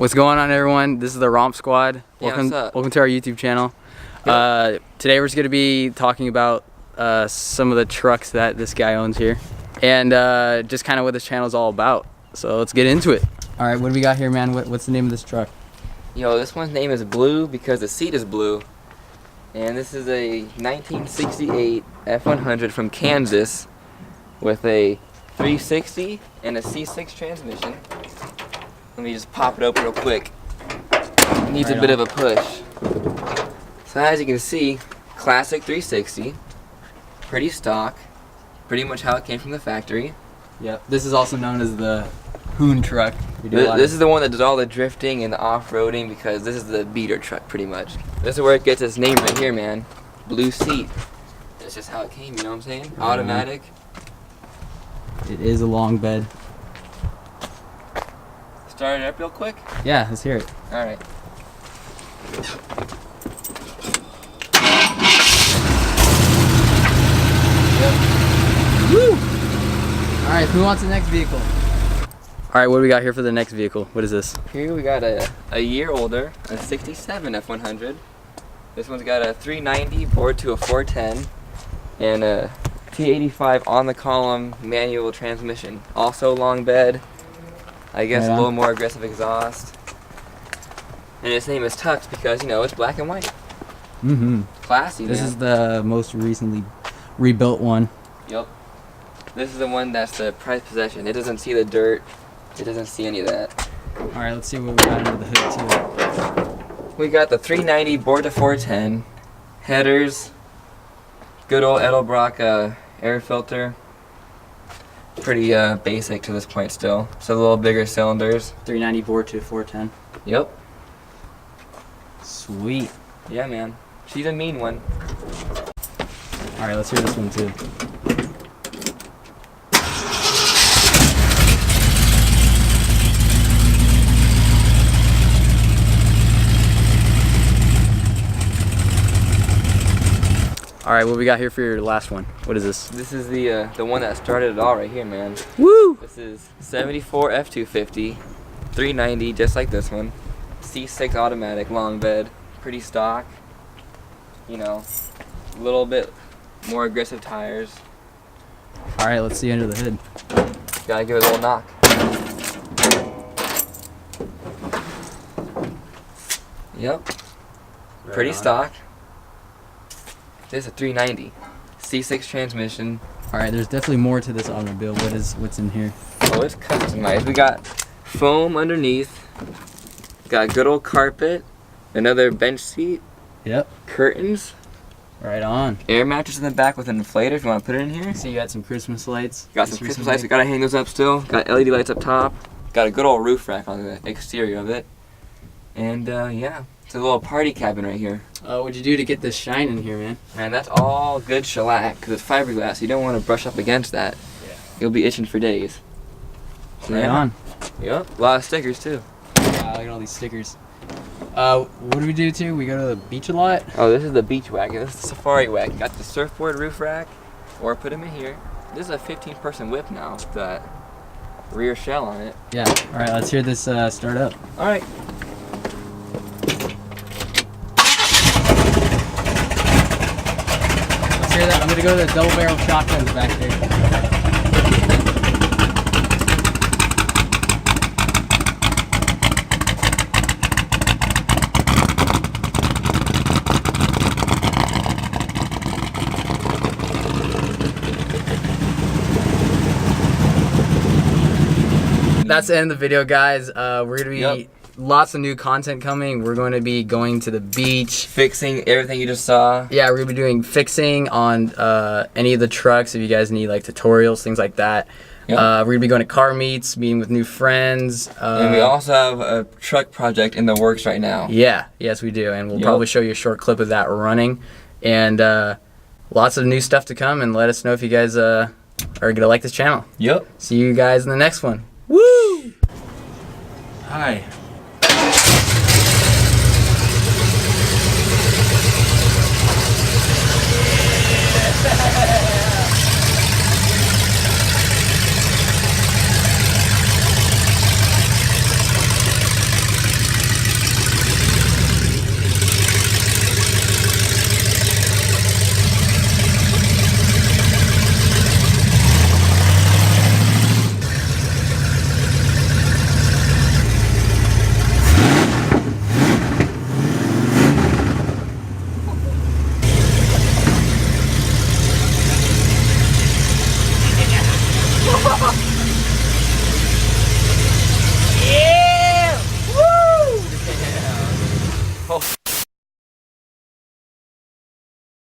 What's going on, everyone? This is the Romp Squad. Welcome to our YouTube channel. Today we're just going to be talking about some of the trucks that this guy owns here, and just kind of what this channel is all about. So let's get into it. All right, what do we got here, man? What's the name of this truck? Yo, this one's name is Blue because the seat is blue. And this is a 1968 F100 from Kansas with a 360 and a C6 transmission. Let me just pop it open real quick. It needs a bit of a push. So as you can see, classic 360, pretty stock, pretty much how it came from the factory. Yep. This is also known as the Hoon truck. This is the one that does all the drifting and the off-roading because this is the beater truck pretty much. This is where it gets its name right here, man. Blue seat. That's just how it came, you know what I'm saying? Automatic. It is a long bed. Start it up real quick? Yeah, let's hear it. Alright. Woo! Alright, who wants the next vehicle? Alright, what do we got here for the next vehicle? What is this? Here we got a year older, a 67 F100. This one's got a 390 bored to a 410 and a T85 on the column manual transmission. Also long bed, I guess a little more aggressive exhaust. And its name is Tux because, you know, it's black and white. Mm-hmm. Classy, This man. is the most recently rebuilt one. Yep. This is the one that's the prized possession. It doesn't see the dirt. It doesn't see any of that. Alright, let's see what we got under the hood too. We got the 390 bored to 410. Headers. Good old Edelbrock air filter. Pretty basic to this point still. So a little bigger cylinders. 390 bored to 410. Yep. Sweet. Yeah, man. She's a mean one. Alright, let's hear this one too. Alright, what we got here for your last one? What is this? This is the one that started it all right here, man. Woo! This is 74 F250, 390, just like this one. C6 automatic, long bed, pretty stock. You know, a little bit more aggressive tires. Alright, let's see under the hood. Gotta give it a little knock. Yep. Pretty stock. This is a 390. C6 transmission. Alright, there's definitely more to this automobile. What's in here? Oh, it's customized. We got foam underneath. Got good old carpet. Another bench seat. Yep. Curtains. Right on. Air mattress in the back with an inflator if you want to put it in here. See, you got some Christmas lights. Got some Christmas lights. We gotta hang those up still. Got LED lights up top. Got a good old roof rack on the exterior of it. And yeah, it's a little party cabin right here. What'd you do to get this shine in here, man? Man, that's all good shellac because it's fiberglass. You don't want to brush up against that. Yeah. You'll be itching for days. So, Right on. Yep. A lot of stickers too. Wow, look at all these stickers. What do we do too? We go to the beach a lot? Oh, this is the beach wagon. This is the safari wagon. Got the surfboard roof rack, or put them in here. This is a 15-person whip now with that rear shell on it. Yeah. All right, let's hear this start up. All right. Let's hear that. I'm gonna go to the double barrel shotguns back there. That's the end of the video, guys. We're gonna be lots of new content coming. We're going to be going to the beach, Fixing everything you just saw. yeah, we're gonna be doing fixing on any of the trucks if you guys need like tutorials, things like that. Yep. We're gonna be going to car meets, meeting with new friends. And we also have a truck project in the works right now. Yeah, yes we do, and we'll probably show you a short clip of that running, and lots of new stuff to come. And let us know if you guys are gonna like this channel. Yep. See you guys in the next one. Woo! Hi. Oh!